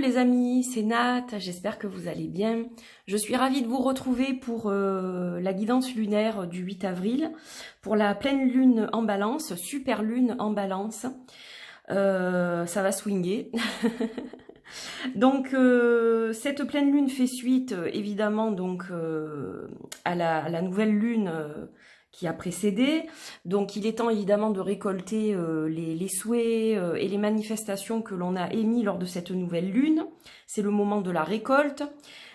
les amis, c'est Nat, j'espère que vous allez bien. Je suis ravie de vous retrouver pour la guidance lunaire du 8 avril, pour la pleine lune en balance, super lune en balance. Ça va swinguer. Donc cette pleine lune fait suite évidemment donc à la nouvelle lune qui a précédé. Donc il est temps évidemment de récolter les souhaits et les manifestations que l'on a émis lors de cette nouvelle lune. C'est le moment de la récolte.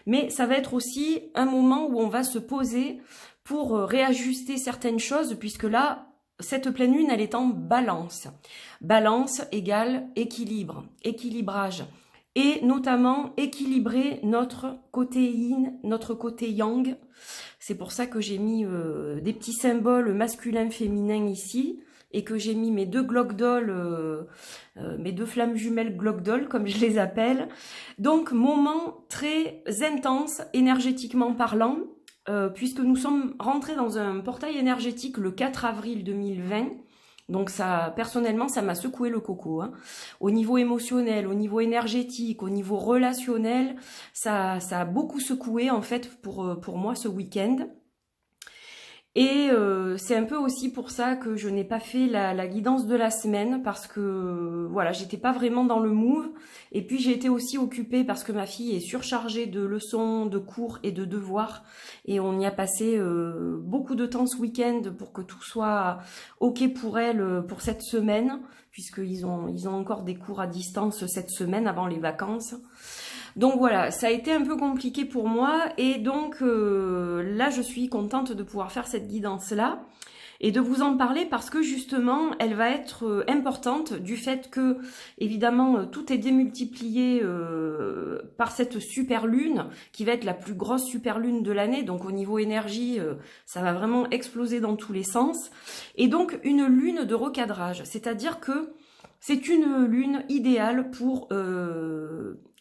Mais ça va être aussi un moment où on va se poser pour réajuster certaines choses, puisque là, cette pleine lune, elle est en balance. Balance égale équilibre, équilibrage. Et notamment équilibrer notre côté yin, notre côté yang. C'est pour ça que j'ai mis des petits symboles masculins, féminins ici, et que j'ai mis mes deux Glock-Doll, mes deux flammes jumelles Glock-Doll, comme je les appelle. Donc, moment très intense, énergétiquement parlant, puisque nous sommes rentrés dans un portail énergétique le 4 avril 2020. Donc ça, personnellement, ça m'a secoué le coco. Hein. Au niveau émotionnel, au niveau énergétique, au niveau relationnel, ça a beaucoup secoué en fait pour moi ce week-end. Et c'est un peu aussi pour ça que je n'ai pas fait la guidance de la semaine, parce que voilà, j'étais pas vraiment dans le move. Et puis j'ai été aussi occupée parce que ma fille est surchargée de leçons, de cours et de devoirs. Et on y a passé beaucoup de temps ce week-end pour que tout soit ok pour elle pour cette semaine, puisqu'ils ont encore des cours à distance cette semaine avant les vacances. Donc voilà, ça a été un peu compliqué pour moi, et donc là je suis contente de pouvoir faire cette guidance-là et de vous en parler, parce que justement elle va être importante du fait que évidemment tout est démultiplié par cette super lune qui va être la plus grosse super lune de l'année. Donc au niveau énergie ça va vraiment exploser dans tous les sens, et donc une lune de recadrage, c'est-à-dire que c'est une lune idéale pour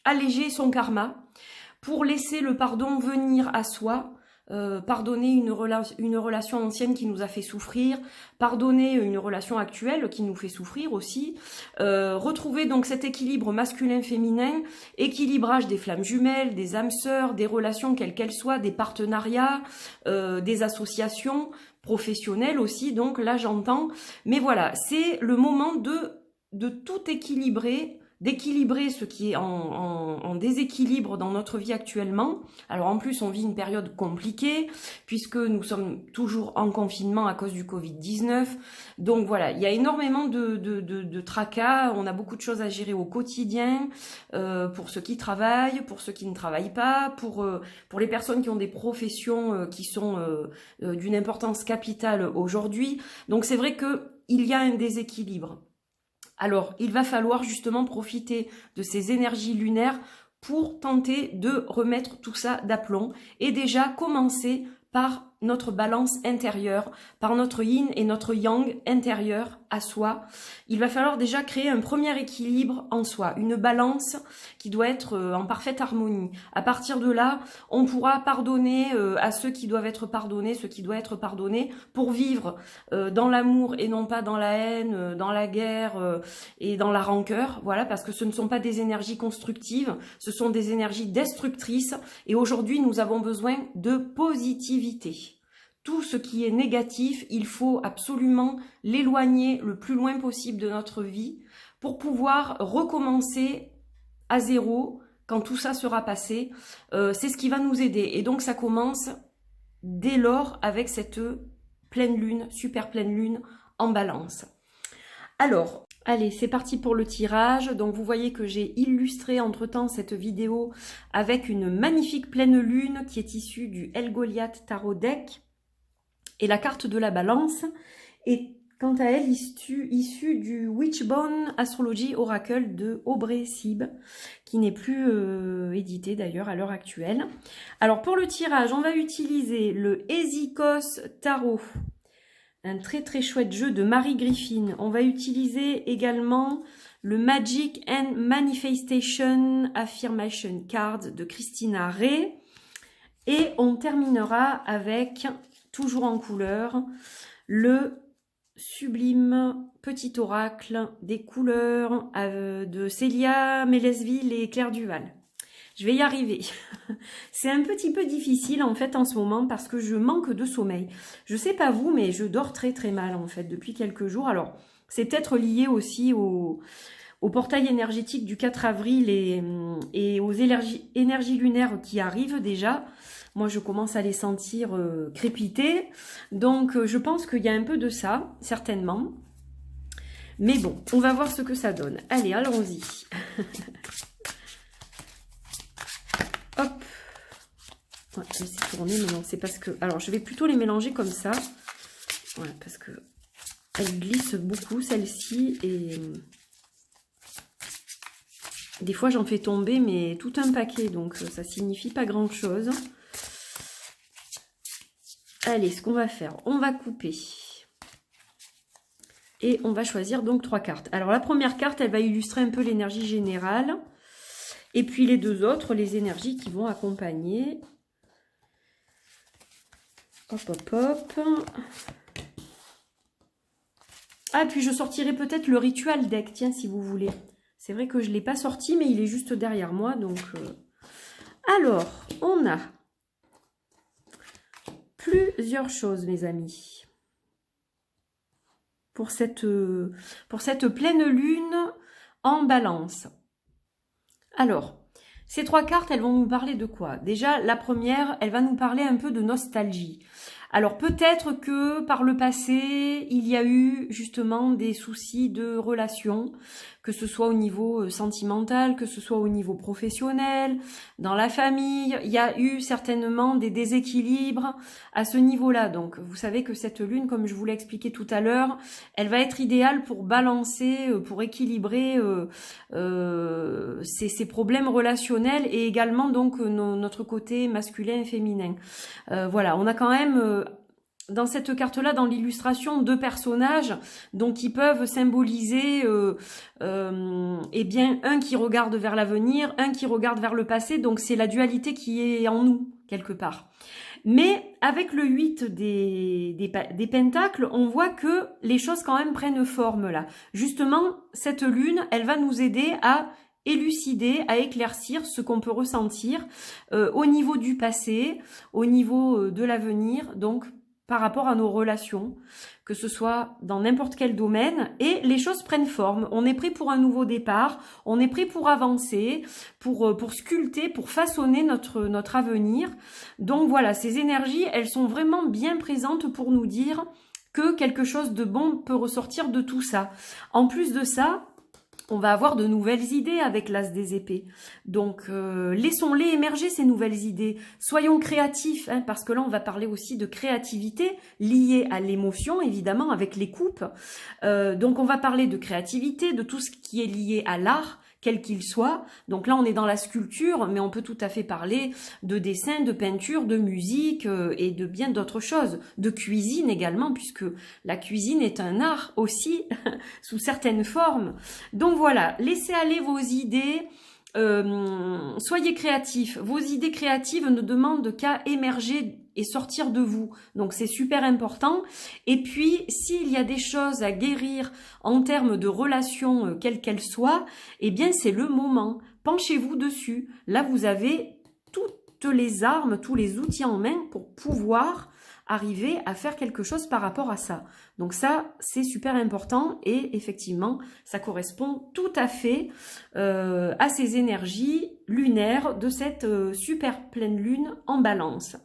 alléger son karma, pour laisser le pardon venir à soi, pardonner une relation ancienne qui nous a fait souffrir, pardonner une relation actuelle qui nous fait souffrir aussi, retrouver donc cet équilibre masculin-féminin, équilibrage des flammes jumelles, des âmes sœurs, des relations quelles qu'elles soient, des partenariats, des associations professionnelles aussi, donc là j'entends. Mais voilà, c'est le moment de tout équilibrer, d'équilibrer ce qui est en déséquilibre dans notre vie actuellement. Alors en plus, on vit une période compliquée, puisque nous sommes toujours en confinement à cause du Covid-19. Donc voilà, il y a énormément de tracas, on a beaucoup de choses à gérer au quotidien, pour ceux qui travaillent, pour ceux qui ne travaillent pas, pour les personnes qui ont des professions qui sont d'une importance capitale aujourd'hui. Donc c'est vrai qu'il y a un déséquilibre. Alors, il va falloir justement profiter de ces énergies lunaires pour tenter de remettre tout ça d'aplomb, et déjà commencer par notre balance intérieure, par notre yin et notre yang intérieur à soi. Il va falloir déjà créer un premier équilibre en soi, une balance qui doit être en parfaite harmonie. À partir de là, on pourra pardonner à ceux qui doivent être pardonnés, ceux qui doivent être pardonnés, pour vivre dans l'amour et non pas dans la haine, dans la guerre et dans la rancœur. Voilà, parce que ce ne sont pas des énergies constructives, ce sont des énergies destructrices, et aujourd'hui nous avons besoin de positivité. Tout ce qui est négatif, il faut absolument l'éloigner le plus loin possible de notre vie pour pouvoir recommencer à zéro quand tout ça sera passé. C'est ce qui va nous aider. Et donc ça commence dès lors avec cette pleine lune, super pleine lune en balance. Alors, allez, c'est parti pour le tirage. Donc vous voyez que j'ai illustré entre-temps cette vidéo avec une magnifique pleine lune qui est issue du Helgoliath Tarot Deck. Et la carte de la balance est quant à elle issue du Witchbone Astrology Oracle de Aubrey Sib, qui n'est plus édité d'ailleurs à l'heure actuelle. Alors pour le tirage, on va utiliser le Ezikos Tarot, un très très chouette jeu de Marie Griffin. On va utiliser également le Magic and Manifestation Affirmation Card de Christina Ray. Et on terminera avec, toujours en couleur, le sublime petit oracle des couleurs de Célia Mélesville et Claire Duval. Je vais y arriver. C'est un petit peu difficile en fait en ce moment parce que je manque de sommeil. Je sais pas vous, mais je dors très très mal en fait depuis quelques jours. Alors c'est peut-être lié aussi au portail énergétique du 4 avril et aux énergies lunaires qui arrivent déjà. Moi je commence à les sentir crépiter. Donc je pense qu'il y a un peu de ça, certainement. Mais bon, on va voir ce que ça donne. Allez, allons-y. Hop. Ouais, je vais essayer de tourner, mais non, c'est parce que... Alors, je vais plutôt les mélanger comme ça. Voilà, parce que elles glissent beaucoup, celle-ci. Et des fois, j'en fais tomber, mais tout un paquet. Donc, ça signifie pas grand-chose. Allez, ce qu'on va faire, on va couper. Et on va choisir donc 3 cartes. Alors, la première carte, elle va illustrer un peu l'énergie générale. Et puis les deux autres, les énergies qui vont accompagner. Hop, hop, hop. Ah, puis je sortirai peut-être le ritual deck, tiens, si vous voulez. C'est vrai que je ne l'ai pas sorti, mais il est juste derrière moi. Donc, alors, on a plusieurs choses, mes amis. Pour cette pleine lune en balance. Alors, ces 3 cartes, elles vont nous parler de quoi? Déjà, la première, elle va nous parler un peu de nostalgie. Alors, peut-être que par le passé, il y a eu justement des soucis de relations, que ce soit au niveau sentimental, que ce soit au niveau professionnel, dans la famille. Il y a eu certainement des déséquilibres à ce niveau-là. Donc, vous savez que cette lune, comme je vous l'ai expliqué tout à l'heure, elle va être idéale pour balancer, pour équilibrer ces problèmes relationnels et également donc notre côté masculin et féminin. Voilà, on a quand même dans cette carte-là, dans l'illustration, 2 personnages donc qui peuvent symboliser eh bien un qui regarde vers l'avenir, un qui regarde vers le passé. Donc c'est la dualité qui est en nous quelque part. Mais avec le 8 des pentacles, on voit que les choses quand même prennent forme là. Justement, cette lune, elle va nous aider à élucider, à éclaircir ce qu'on peut ressentir au niveau du passé, au niveau de l'avenir, donc par rapport à nos relations, que ce soit dans n'importe quel domaine, et les choses prennent forme. On est prêt pour un nouveau départ, on est prêt pour avancer, pour sculpter, pour façonner notre avenir. Donc voilà, ces énergies, elles sont vraiment bien présentes pour nous dire que quelque chose de bon peut ressortir de tout ça. En plus de ça, on va avoir de nouvelles idées avec l'As des épées. Donc, laissons-les émerger, ces nouvelles idées. Soyons créatifs, hein, parce que là, on va parler aussi de créativité liée à l'émotion, évidemment, avec les coupes. Donc, on va parler de créativité, de tout ce qui est lié à l'art, quel qu'il soit. Donc là, on est dans la sculpture, mais on peut tout à fait parler de dessin, de peinture, de musique et de bien d'autres choses. De cuisine également, puisque la cuisine est un art aussi, sous certaines formes. Donc voilà, laissez aller vos idées, soyez créatifs. Vos idées créatives ne demandent qu'à émerger et sortir de vous. Donc c'est super important. Et puis, s'il y a des choses à guérir en termes de relations, quelles qu'elles soient, eh bien c'est le moment. Penchez-vous dessus. Là, vous avez toutes les armes, tous les outils en main pour pouvoir arriver à faire quelque chose par rapport à ça. Donc ça, c'est super important et effectivement, ça correspond tout à fait à ces énergies lunaires de cette super pleine lune en balance.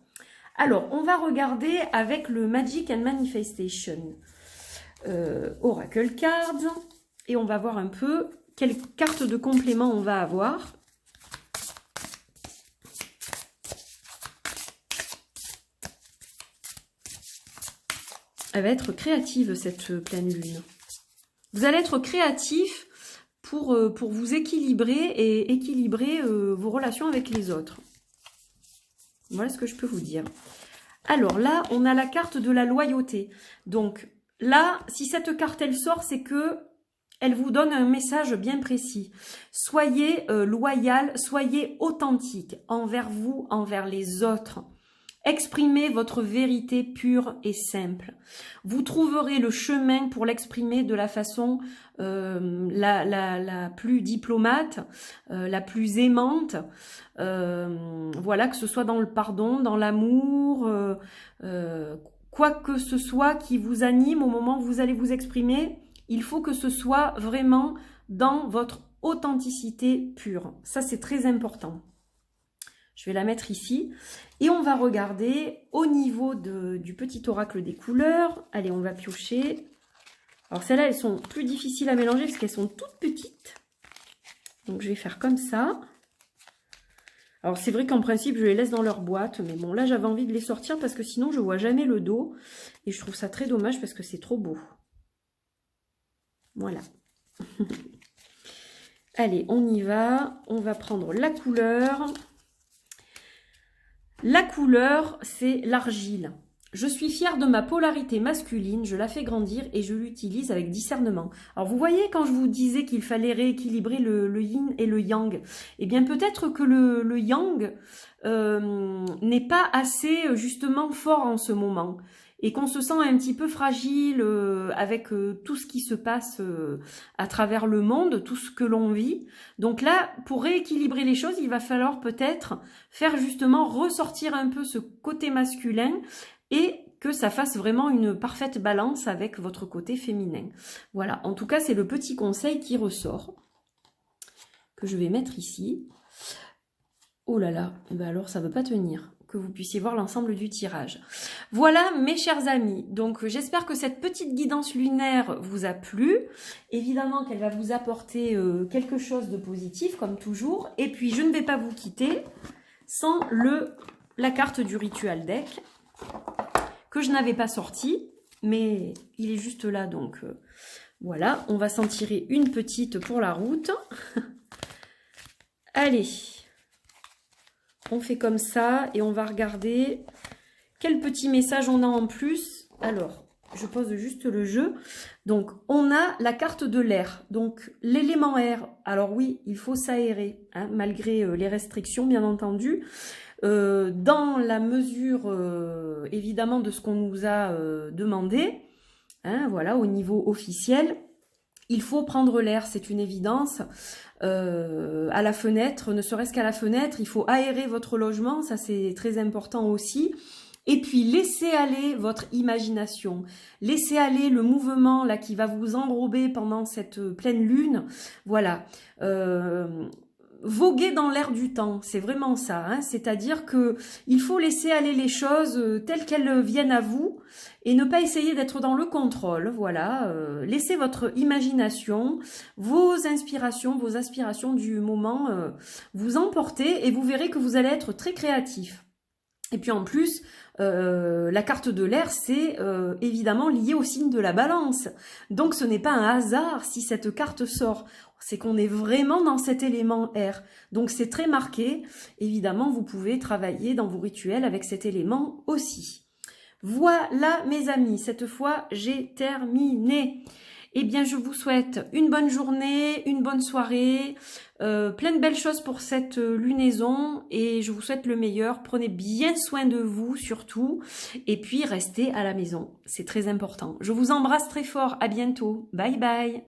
Alors, on va regarder avec le Magic and Manifestation Oracle Cards et on va voir un peu quelle carte de complément on va avoir. Elle va être créative, cette pleine lune. Vous allez être créatif pour vous équilibrer et équilibrer vos relations avec les autres. Voilà ce que je peux vous dire. Alors là, on a la carte de la loyauté. Donc là, si cette carte, elle sort, c'est que elle vous donne un message bien précis. Soyez loyal, soyez authentique envers vous, envers les autres. Exprimez votre vérité pure et simple. Vous trouverez le chemin pour l'exprimer de la façon la plus diplomate, la plus aimante. Voilà, que ce soit dans le pardon, dans l'amour, quoi que ce soit qui vous anime au moment où vous allez vous exprimer, il faut que ce soit vraiment dans votre authenticité pure. Ça, c'est très important. Je vais la mettre ici. Et on va regarder au niveau du petit oracle des couleurs. Allez, on va piocher. Alors, celles-là, elles sont plus difficiles à mélanger parce qu'elles sont toutes petites. Donc, je vais faire comme ça. Alors, c'est vrai qu'en principe, je les laisse dans leur boîte. Mais bon, là, j'avais envie de les sortir parce que sinon, je ne vois jamais le dos. Et je trouve ça très dommage parce que c'est trop beau. Voilà. Allez, on y va. On va prendre la couleur. La couleur, c'est l'argile. Je suis fière de ma polarité masculine, je la fais grandir et je l'utilise avec discernement. Alors vous voyez quand je vous disais qu'il fallait rééquilibrer le yin et le yang, eh bien peut-être que le yang n'est pas assez justement fort en ce moment. Et qu'on se sent un petit peu fragile avec tout ce qui se passe à travers le monde, tout ce que l'on vit. Donc là, pour rééquilibrer les choses, il va falloir peut-être faire justement ressortir un peu ce côté masculin et que ça fasse vraiment une parfaite balance avec votre côté féminin. Voilà, en tout cas, c'est le petit conseil qui ressort, que je vais mettre ici. Oh là là, ben alors ça ne veut pas tenir. Que vous puissiez voir l'ensemble du tirage. Voilà mes chers amis, donc j'espère que cette petite guidance lunaire vous a plu. Évidemment qu'elle va vous apporter quelque chose de positif comme toujours. Et puis je ne vais pas vous quitter sans la carte du ritual deck que je n'avais pas sortie, mais il est juste là donc voilà, on va s'en tirer une petite pour la route. Allez. On fait comme ça et on va regarder quel petit message on a en plus. Alors, je pose juste le jeu. Donc, on a la carte de l'air. Donc, l'élément air. Alors oui, il faut s'aérer, hein, malgré les restrictions, bien entendu. Dans la mesure, évidemment, de ce qu'on nous a demandé, hein, voilà, au niveau officiel. Il faut prendre l'air, c'est une évidence. À la fenêtre, ne serait-ce qu'à la fenêtre, il faut aérer votre logement, ça c'est très important aussi. Et puis laissez aller votre imagination, laissez aller le mouvement là qui va vous enrober pendant cette pleine lune. Voilà. Voguer dans l'air du temps, c'est vraiment ça, hein. C'est-à-dire que il faut laisser aller les choses telles qu'elles viennent à vous et ne pas essayer d'être dans le contrôle, voilà. Laissez votre imagination, vos inspirations, vos aspirations du moment vous emporter et vous verrez que vous allez être très créatif. Et puis en plus, la carte de l'air, c'est évidemment lié au signe de la balance. Donc ce n'est pas un hasard si cette carte sort. C'est qu'on est vraiment dans cet élément air. Donc c'est très marqué. Évidemment, vous pouvez travailler dans vos rituels avec cet élément aussi. Voilà mes amis, cette fois j'ai terminé. Eh bien, je vous souhaite une bonne journée, une bonne soirée, plein de belles choses pour cette lunaison et je vous souhaite le meilleur. Prenez bien soin de vous surtout et puis restez à la maison, c'est très important. Je vous embrasse très fort, à bientôt, bye bye.